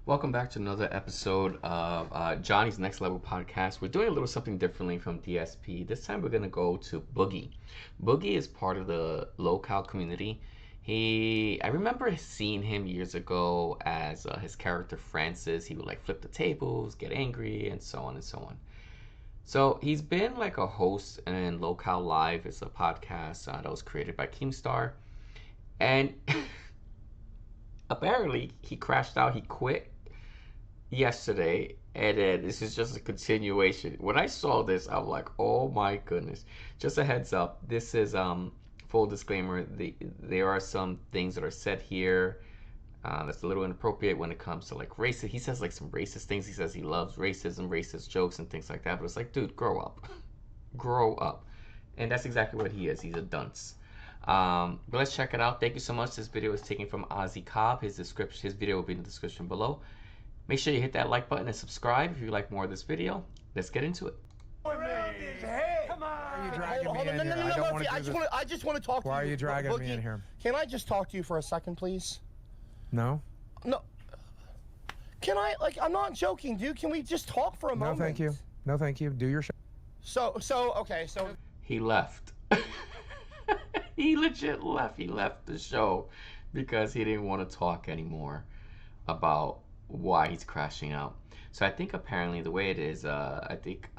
Welcome back to another episode of Johnny's Next Level podcast. We're doing a little something differently from DSP. This time we're going to go to Boogie. Boogie is part of the LOLCOW community. I remember seeing him years ago as his character Francis. He would like flip the tables, get angry, and so on and so on. So he's been like a host in LOLCOW Live. It's a podcast that was created by Keemstar. And apparently he crashed out, he quit yesterday, and then this is just a continuation. When I saw this, I'm like, oh my goodness. Just a heads up, this is full disclaimer, there are some things that are said here that's a little inappropriate when it comes to like racist. He says like some racist things. He says he loves racism, racist jokes and things like that, but it's like, dude, grow up. Grow up. And that's exactly what he is. He's a dunce. But let's check it out. Thank you so much. This video is taken from Ozzy Cobb. His video will be in the description below. Make sure you hit that like button and subscribe if you like more of this video. Let's get into it. Hey, come on! Why are you dragging me in here? I don't want to do this. I just want to talk to you. Why are you dragging Boogie, me in here? Can I just talk to you for a second, please? No. No. Can I, like, I'm not joking, dude. Can we just talk for a moment? No, thank you. No, thank you. Do your show. Okay, so. He left. He legit left. He left the show because he didn't want to talk anymore about why he's crashing out. So I think apparently the way it is, I think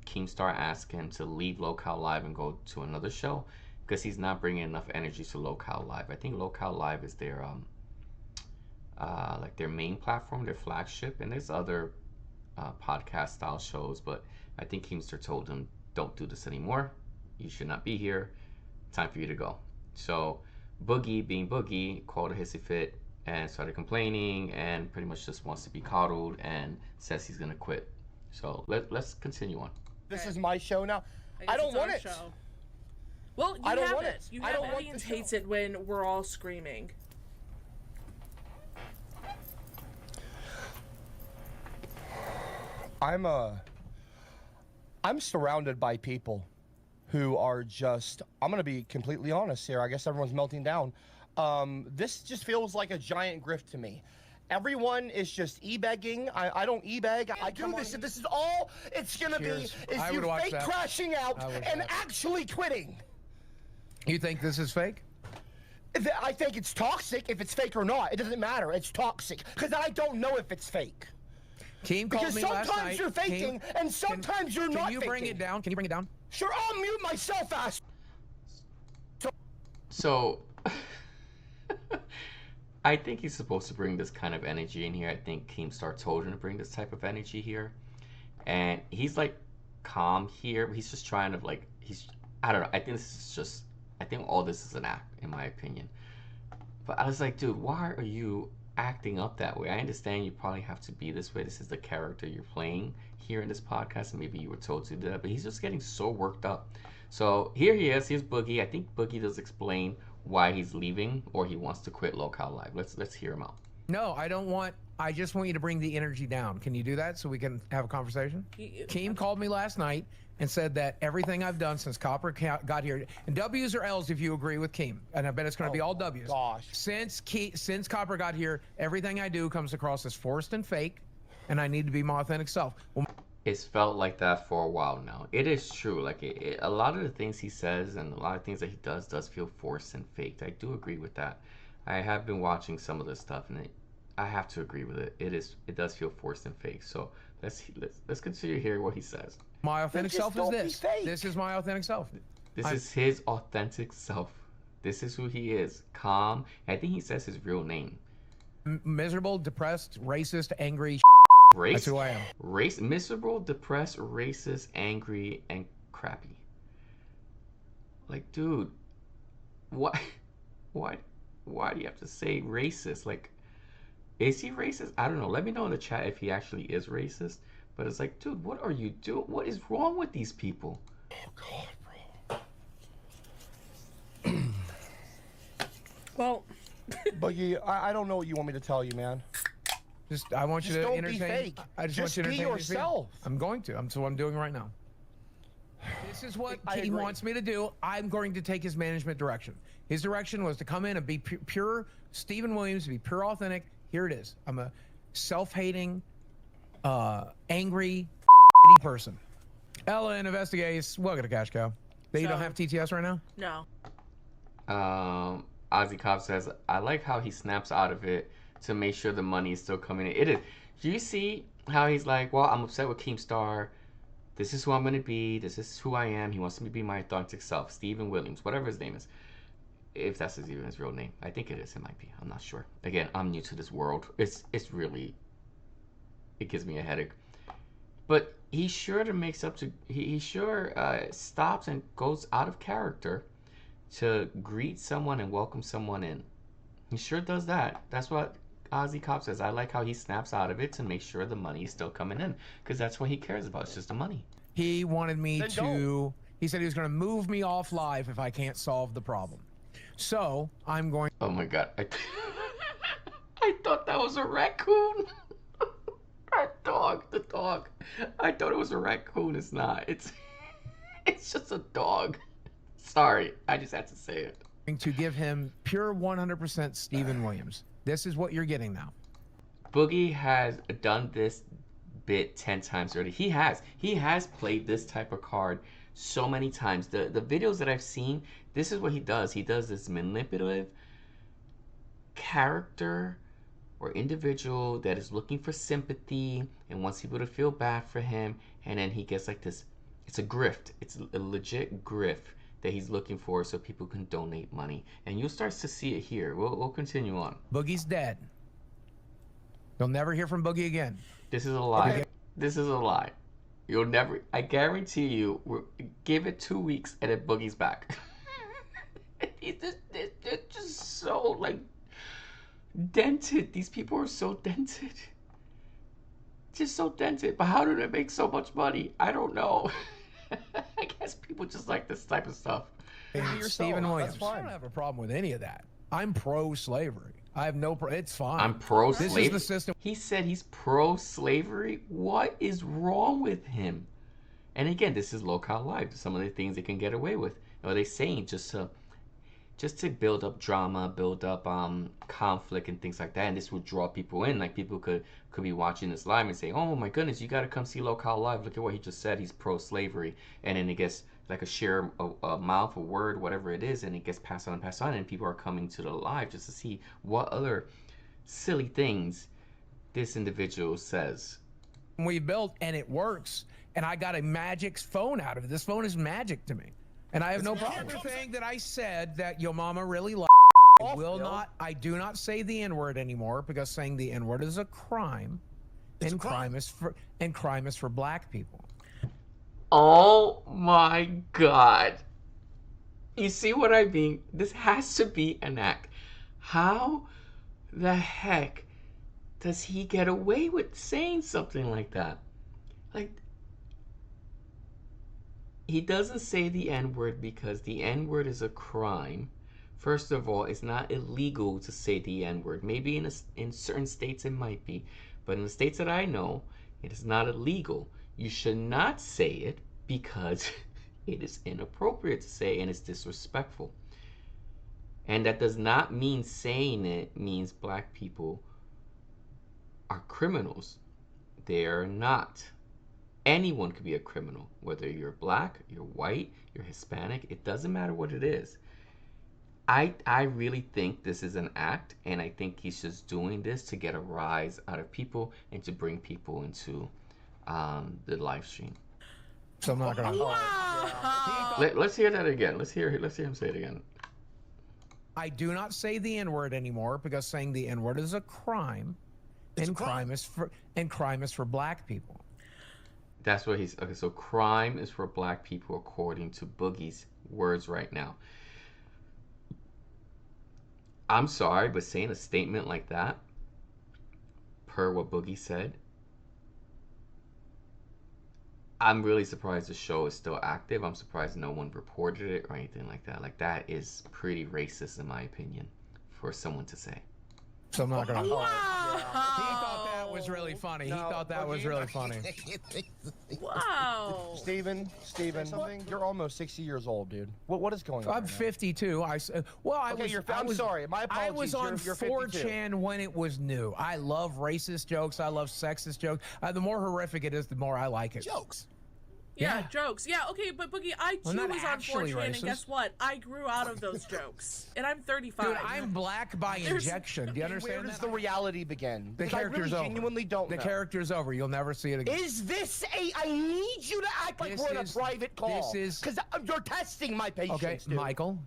Keemstar asked him to leave LOLCOW Live and go to another show because he's not bringing enough energy to LOLCOW Live. I think LOLCOW Live is their like their main platform, their flagship, and there's other podcast style shows, but I think Keemstar told him, don't do this anymore. You should not be here. Time for you to go. So Boogie, being Boogie, called a hissy fit and started complaining and pretty much just wants to be coddled and says he's gonna quit. So let's continue on. This is my show now. I don't want it. Show. Well, you have it. You have it. Audience hates it when we're all screaming. I'm surrounded by people who are just, I'm gonna be completely honest here. I guess everyone's melting down. This just feels like a giant grift to me. Everyone is just e-begging. I don't e-beg. I do this. If this is all it's gonna be, is you fake crashing out and actually quitting. You think this is fake? I think it's toxic if it's fake or not. It doesn't matter. It's toxic because I don't know if it's fake. Keem called me last night. Because sometimes you're faking and sometimes you're not faking. Can you bring it down? Can you bring it down? Sure, I'll mute myself, ass. So I think he's supposed to bring this kind of energy in here. I think Keemstar told him to bring this type of energy here. And he's like calm here. He's just trying to like, I don't know. I think this is just, I think all this is an act, in my opinion. But I was like, dude, why are you acting up that way? I understand you probably have to be this way. This is the character you're playing here in this podcast, and maybe you were told to do that, but he's just getting so worked up. So here he is. Here's Boogie. I think Boogie does explain why he's leaving or he wants to quit LOLCOW Live. Let's hear him out. No, I don't want. I just want you to bring the energy down. Can you do that so we can have a conversation? Keem called me last night and said that everything I've done since Copper got here, and W's or L's if you agree with Keem, and I bet it's going to be all W's. Gosh. Since Copper got here, everything I do comes across as forced and fake, and I need to be my authentic self. Well, it's felt like that for a while now. It is true. Like a lot of the things he says and a lot of things that he does feel forced and faked. I do agree with that. I have been watching some of this stuff, and I have to agree with it. It does feel forced and fake. So let's continue to hear what he says. My authentic self is this. This is my authentic self. This is his authentic self. This is who he is. Calm. I think he says his real name. Miserable, depressed, racist, angry. That's who I am. Miserable, depressed, racist, angry, and crappy. Like, dude, why do you have to say racist? Like, is he racist? I don't know. Let me know in the chat if he actually is racist. But it's like, dude, what are you doing? What is wrong with these people? Oh, God, bro. Well, Boogie, I don't know what you want me to tell you, man. I want you to don't entertain. Be fake. I just want you to be entertain yourself. I'm going to. That's what I'm doing right now. This is what he wants me to do. I'm going to take his management direction. His direction was to come in and be pure Stephen Williams, be pure authentic. Here it is. self-hating, angry person. Ellen investigates. Welcome to Cash Cow. You don't have TTS right now? No. Ozzy Cobb says, I like how he snaps out of it to make sure the money is still coming in. It is. Do you see how he's like, well, I'm upset with Keemstar. This is who I'm going to be. This is who I am. He wants me to be my authentic self. Stephen Williams, whatever his name is. If that's even his real name. I think it is. It might be. I'm not sure. Again, I'm new to this world. It's really, it gives me a headache. But he sure to makes up to, he sure stops and goes out of character to greet someone and welcome someone in. He sure does that. That's what Ozzy Cobb says. I like how he snaps out of it to make sure the money is still coming in, because that's what he cares about. It's just the money. He wanted me to, he said he was going to move me off live if I can't solve the problem. So I'm going. Oh my God. I thought that was a raccoon. The dog. I thought it was a raccoon. It's not. It's just a dog. Sorry, I just had to say it. To give him pure 100% Stephen Williams. This is what you're getting now. Boogie has done this bit 10 times already. He has played this type of card so many times. The videos that I've seen, this is what he does. He does this manipulative character or individual that is looking for sympathy and wants people to feel bad for him, and then he gets like this. It's a grift. It's a legit grift that he's looking for so people can donate money. And you'll start to see it here. We'll continue on. Boogie's dead. You'll never hear from Boogie again. This is a lie. This is a lie. You'll never, I guarantee you, give it 2 weeks and then Boogie's back. They're just so, like, dented. These people are so dented. Just so dented. But how do they make so much money? I don't know. I guess people just like this type of stuff. Stephen Williams. I don't have a problem with any of that. I'm pro-slavery. I have no it's fine. I'm pro-slavery? This is the system. He said he's pro-slavery? What is wrong with him? And again, this is LOLCOW Live. Some of the things they can get away with. Are they saying just to build up drama, build up conflict and things like that, and this would draw people in. Like, people could be watching this live and say, oh my goodness, you got to come see LOLCOW Live. Look at what he just said. He's pro-slavery. And then it gets like a share, a mouth, a word, whatever it is, and it gets passed on, and people are coming to the live just to see what other silly things this individual says. We built, and it works, and I got a magic phone out of it. This phone is magic to me, and I have no problem. Everything that I said that your mama really liked, I do not say the N-word anymore, because saying the N-word is a crime, and crime is for black people. Oh my God. You see what I mean? This has to be an act. How the heck does he get away with saying something like that? Like, he doesn't say the N-word because the N-word is a crime. First of all, it's not illegal to say the N-word. Maybe in certain states it might be. But in the states that I know, it is not illegal. You should not say it because it is inappropriate to say and it's disrespectful. And that does not mean saying it means black people are criminals. They are not. Anyone could be a criminal, whether you're black, you're white, you're Hispanic. It doesn't matter what it is. I really think this is an act, and I think he's just doing this to get a rise out of people and to bring people into the live stream. So I'm not gonna. Wow. Let's hear that again. Let's hear him say it again. I do not say the N-word anymore because saying the N-word is a crime, and crime is for black people. That's what he's okay. So crime is for black people according to Boogie's words right now. I'm sorry, but saying a statement like that, per what Boogie said, I'm really surprised the show is still active. I'm surprised no one reported it or anything like that. Like, that is pretty racist in my opinion for someone to say. So I'm not gonna. Wow. He thought that was was really funny. He thought that was really funny. Wow. Steven, something. You're almost 60 years old, dude. What is going on? I'm 52. I'm sorry. My apologies. I was on you're 4chan when it was new. I love racist jokes. I love sexist jokes. The more horrific it is, the more I like it. Jokes. Yeah, jokes. Yeah, okay, but Boogie, I too was on 4chan, racist. and guess what? I grew out of those jokes, and I'm 35. Dude, I'm black by injection. Do you understand Where does the reality begin? The character's over. Genuinely don't know. The character's over. You'll never see it again. Is this I need you to act like we're in a private call. Because you're testing my patience, Okay, dude. Michael.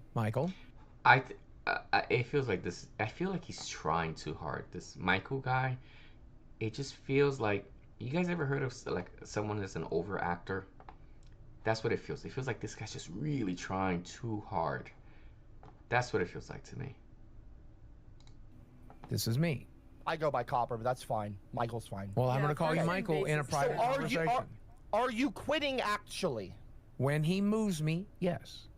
It feels like this. I feel like he's trying too hard. This Michael guy. It just feels like. You guys ever heard of like someone that's an over actor? That's what it feels. It feels like this guy's just really trying too hard. That's what it feels like to me. This is me. I go by Copper, but that's fine. Michael's fine. Well, I'm going to call you Michael in a private conversation. Are you quitting actually? When he moves me, yes.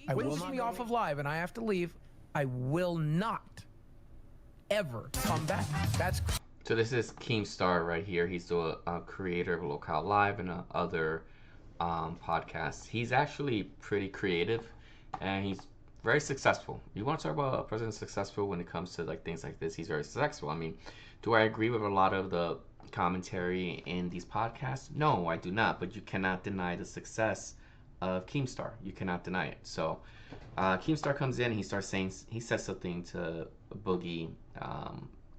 I will moves me off of live and I have to leave. I will not ever come back. So this is Keemstar right here. He's the creator of LOLCOW Live and other podcasts. He's actually pretty creative and he's very successful. You want to talk about a person successful when it comes to like things like this? He's very successful. I mean, do I agree with a lot of the commentary in these podcasts? No, I do not. But you cannot deny the success of Keemstar. You cannot deny it. So Keemstar comes in and he says something to Boogie,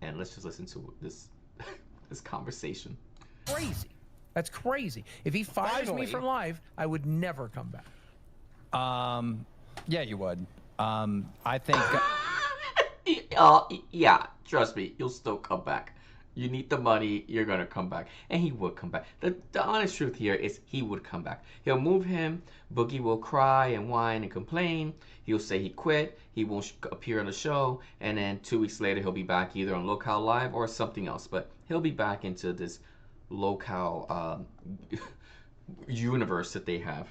and let's just listen to this this conversation. Crazy. That's crazy. If he fires me from live, I would never come back. Yeah, you would. I think. Yeah, trust me, you'll still come back. You need the money, you're gonna come back, and he would come back. The honest truth here is he would come back. He'll move him. Boogie will cry and whine and complain. He'll say he quit. He won't appear on the show, and then 2 weeks later he'll be back either on LOLCOW Live or something else. But he'll be back into this LOLCOW universe that they have.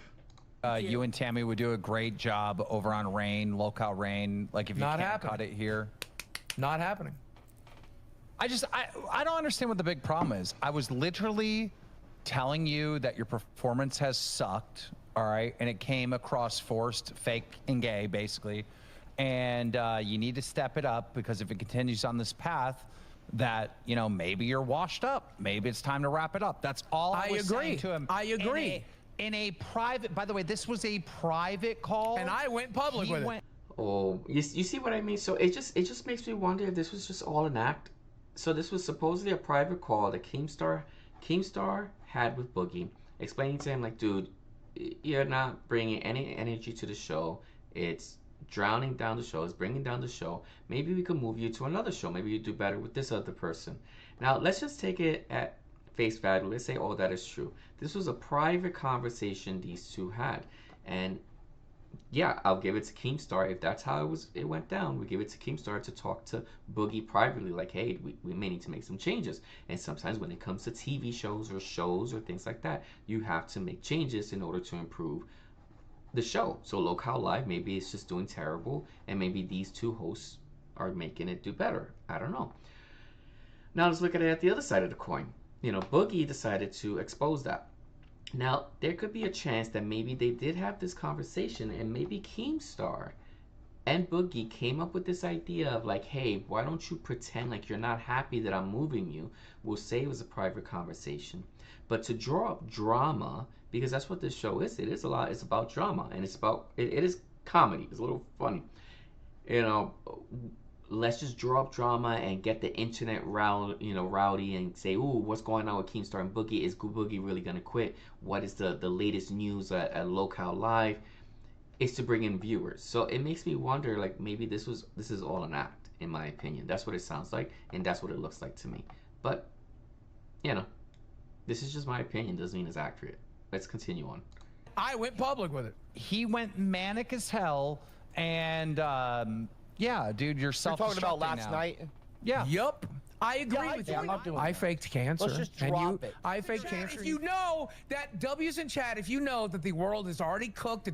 You and Tammy would do a great job over on Rain, LOLCOW Rain. Like if you can't cut it here. Not happening. I don't understand what the big problem is. I was literally telling you that your performance has sucked, all right? And it came across forced, fake, and gay, basically. And you need to step it up because if it continues on this path, that, you know, maybe you're washed up. Maybe it's time to wrap it up. That's all I was saying to him. I agree. In a private, by the way, this was a private call. And I went public with it. Oh, you see what I mean? So it just makes me wonder if this was just all an act. So this was supposedly a private call that Keemstar had with Boogie, explaining to him like, dude, you're not bringing any energy to the show. It's drowning down the show. It's bringing down the show. Maybe we could move you to another show. Maybe you do better with this other person. Now, let's just take it at face value. Let's say, oh, that is true. This was a private conversation these two had. And yeah, I'll give it to Keemstar. If that's how it went down, we give it to Keemstar to talk to Boogie privately, like, hey, we may need to make some changes. And sometimes when it comes to TV shows or things like that, you have to make changes in order to improve the show. So LOLCOW Live, maybe it's just doing terrible, and maybe these two hosts are making it do better. I don't know. Now let's look at it at the other side of the coin. You know, Boogie decided to expose that. Now, there could be a chance that maybe they did have this conversation and maybe Keemstar and Boogie came up with this idea of like, hey, why don't you pretend like you're not happy that I'm moving you? We'll say it was a private conversation. But to draw up drama, because that's what this show is. It is a lot. It's about drama and it's about, it is comedy. It's a little funny. You know, let's just draw up drama and get the internet rowdy and say, ooh, what's going on with Keemstar and Boogie? Is Boogie really going to quit? What is the latest news at LOLCOW Live? It's to bring in viewers. So it makes me wonder, like, maybe this is all an act, in my opinion. That's what it sounds like, and that's what it looks like to me. But, you know, this is just my opinion. Doesn't mean it's accurate. Let's continue on. I went public with it. He went manic as hell, and yeah, dude, you're self-destructing talking about last night? Yeah. Yup. I agree with you. I'm not doing I faked cancer. Let's just drop it. I faked cancer. If you know that W's in chat, if you know that the world is already cooked,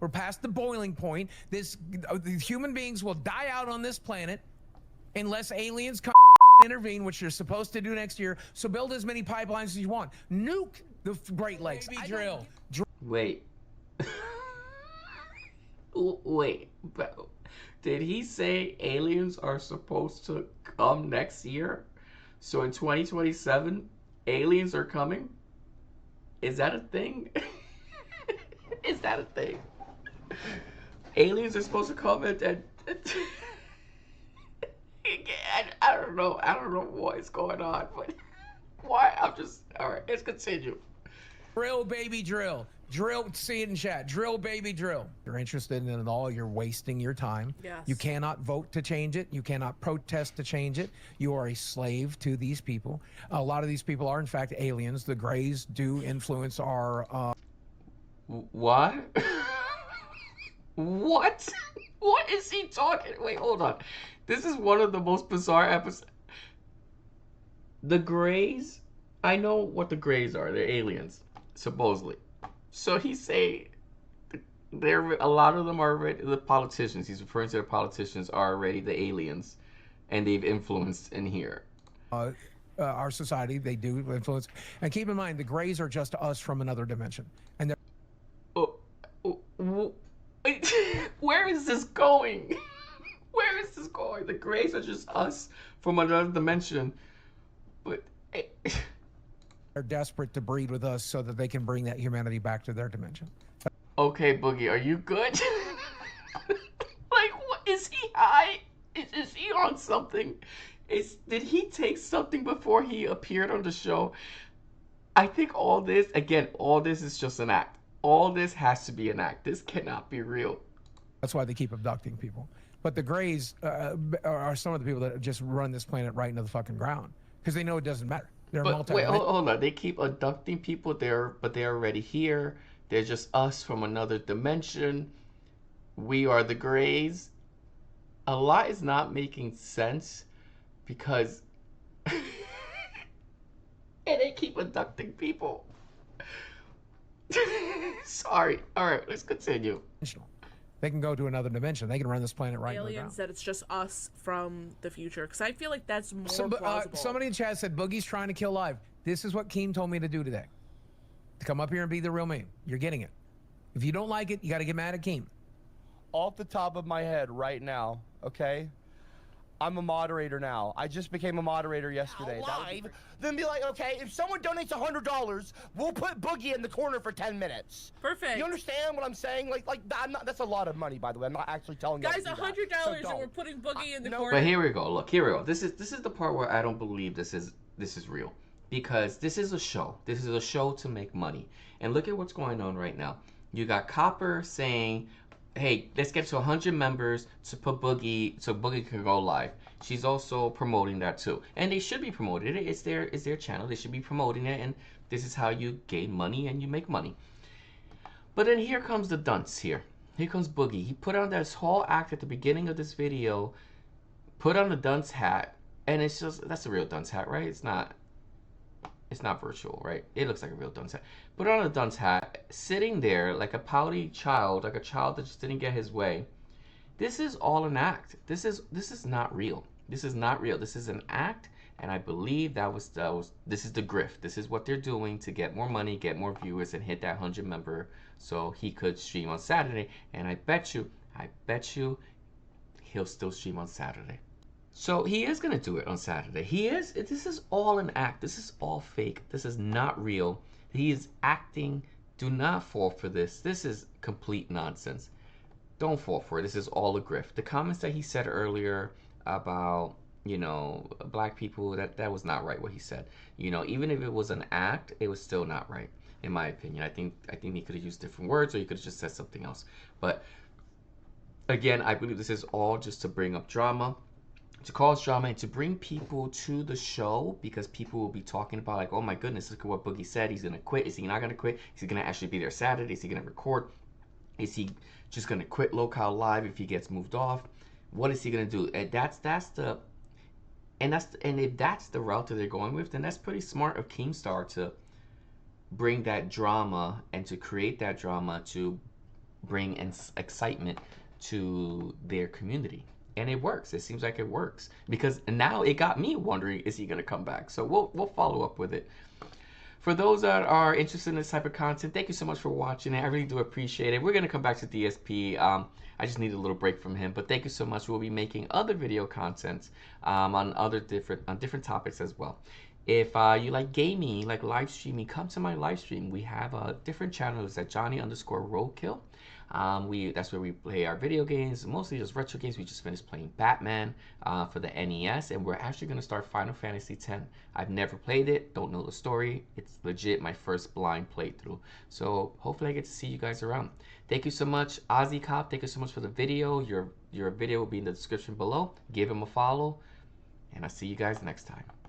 we're past the boiling point. These human beings will die out on this planet unless aliens come intervene, which you're supposed to do next year. So build as many pipelines as you want. Nuke the Great Lakes. Drill. Wait. Wait. Did he say aliens are supposed to come next year? So in 2027, aliens are coming? Is that a thing? Is that a thing? Aliens are supposed to come and I don't know. I don't know what is going on, but why? I'm just all right. Let's continue. Drill, baby, drill. Drill. See it in chat. Drill, baby, drill. You're interested in it all. You're wasting your time. Yes. You cannot vote to change it. You cannot protest to change it. You are a slave to these people. A lot of these people are, in fact, aliens. The Greys do influence our. What? What? What is he talking? Wait, hold on. This is one of the most bizarre episodes. The Greys? I know what the Greys are. They're aliens, supposedly. So he's saying a lot of them are already the politicians. He's referring to the politicians are already the aliens, and they've influenced in here. Our society, they do influence. And keep in mind, the Greys are just us from another dimension. And they're where is this going? Where is this going? The Greys are just us from another dimension. But they're desperate to breed with us so that they can bring that humanity back to their dimension. Okay, Boogie, are you good? Like, what is he high? Is he on something? Did he take something before he appeared on the show? I think all this is just an act. All this has to be an act. This cannot be real. That's why they keep abducting people. But the Greys are some of the people that just run this planet right into the fucking ground because they know it doesn't matter. They're wait, hold on. They keep abducting people there, but they're already here. They're just us from another dimension. We are the Greys. A lot is not making sense because and they keep abducting people. Sorry. All right, let's continue. They can go to another dimension. They can run this planet right aliens that it's just us from the future, because I feel like that's more plausible. Somebody in chat said Boogie's trying to kill live. This is what Keem told me to do today. To come up here and be the real me. You're getting it. If you don't like it, you got to get mad at Keem. Off the top of my head right now, okay? I'm a moderator now. I just became a moderator yesterday. Live, then be like, okay, if someone donates $100, we'll put Boogie in the corner for 10 minutes. Perfect. You understand what I'm saying? Like that's a lot of money, by the way. I'm not actually telling you. Guys, $100 and we're putting Boogie in the corner. But here we go. Look, here we go. This is the part where I don't believe this is real, because this is a show. This is a show to make money. And look at what's going on right now. You got Copper saying, hey, let's get to 100 members to put Boogie, so Boogie can go live. She's also promoting that too. And they should be promoting it. It's their channel. They should be promoting it, and this is how you gain money and you make money. But then here comes the dunce here. Here comes Boogie. He put on this whole act at the beginning of this video, put on the dunce hat, and it's just, that's a real dunce hat, right? It's not virtual, right? It looks like a real dunce hat. Put on a dunce hat, sitting there like a pouty child, like a child that just didn't get his way. This is all an act. This is not real. This is not real. This is an act, and I believe this is the grift. This is what they're doing to get more money, get more viewers, and hit that 100 member so he could stream on Saturday. And I bet you he'll still stream on Saturday. So he is going to do it on Saturday. This is all an act. This is all fake. This is not real. He is acting. Do not fall for this. This is complete nonsense. Don't fall for it. This is all a grift. The comments that he said earlier about, black people, that was not right what he said. Even if it was an act, it was still not right, in my opinion. I think he could have used different words, or he could have just said something else. But again, I believe this is all just to bring up drama, to cause drama, and to bring people to the show, because people will be talking about, like, oh my goodness, look at what Boogie said. He's gonna quit. Is he not gonna quit? Is he gonna actually be there Saturday? Is he gonna record? Is he just gonna quit LOLCOW Live if he gets moved off? What is he gonna do? And if that's the route that they're going with, then that's pretty smart of Keemstar to bring that drama and to create that drama to bring excitement to their community. and it works. It seems like it works because now it got me wondering, is he gonna come back? So we'll follow up with it. For those that are interested in this type of content, thank you so much for watching it. I really do appreciate it. We're gonna come back to DSP. I just need a little break from him, but thank you so much. We'll be making other video content on different topics as well. If you like gaming, like live streaming, come to my live stream. We have different channels at Johnny_Roadkill. That's where we play our video games, mostly just retro games. We just finished playing Batman for the NES, and we're actually going to start Final Fantasy X. I've never played it, don't know the story. It's legit my first blind playthrough. So hopefully I get to see you guys around. Thank you so much, Ozzy Cobb. Thank you so much for the video. Your video will be in the description below. Give him a follow, and I'll see you guys next time.